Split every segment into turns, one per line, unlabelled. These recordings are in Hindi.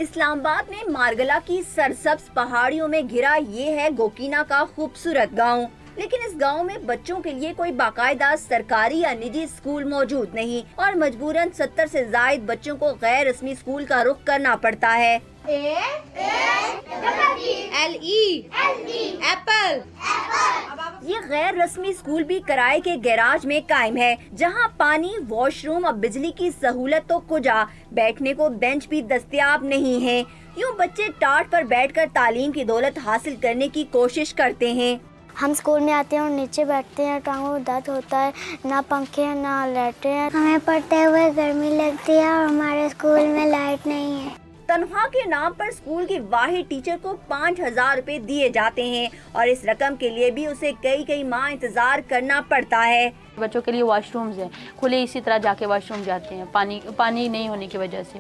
इस्लामाबाद में मारगला की सरसब्ज पहाड़ियों में घिरा ये है गोकीना का खूबसूरत गांव। लेकिन इस गांव में बच्चों के लिए कोई बाकायदा सरकारी या निजी स्कूल मौजूद नहीं और मजबूरन 70 से जायद बच्चों को गैर रस्मी स्कूल का रुख करना पड़ता है। एप्पल। ये गैर रस्मी स्कूल भी किराए के गैराज में कायम है, जहां पानी, वॉशरूम और बिजली की सहूलत तो कुजा, बैठने को बेंच भी दस्तयाब नहीं है। यूँ बच्चे टाट पर बैठकर तालीम की दौलत हासिल करने की कोशिश करते हैं।
हम स्कूल में आते हैं और नीचे बैठते हैं, टांगों में दर्द होता है, ना पंखे हैं ना लाइटें हैं। हमें पढ़ते हुए गर्मी लगती है और हमारे स्कूल में लाइट नहीं है।
तनख्वाह के नाम पर स्कूल की वाहिद टीचर को 5000 रुपए दिए जाते हैं और इस रकम के लिए भी उसे कई माह इंतजार करना पड़ता है।
बच्चों के लिए वॉशरूम्स हैं खुले, इसी तरह जाके वॉशरूम जाते हैं, पानी नहीं होने की वजह से।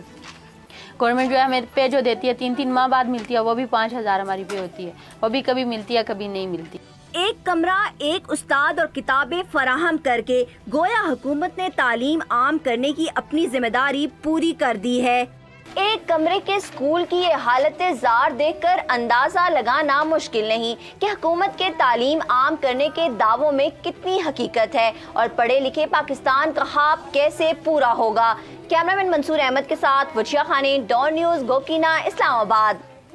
गवर्नमेंट जो है हमें पे जो देती है 3-3 माह बाद मिलती है, वो भी 5000 हमारी पे होती है, वो भी कभी मिलती है कभी नहीं मिलती।
एक कमरा, एक उस्ताद और किताबें फराहम करके गोया हुकूमत ने तालीम आम करने की अपनी जिम्मेदारी पूरी कर दी है। एक कमरे के स्कूल की ये हालत ज़ार देखकर अंदाज़ा लगाना मुश्किल नहीं कि हुकूमत के तालीम आम करने के दावों में कितनी हकीकत है और पढ़े लिखे पाकिस्तान का ख्वाब कैसे पूरा होगा। कैमरामैन मंसूर अहमद के साथ वजिया खानी, डॉन न्यूज़, गोकीना, इस्लामाबाद।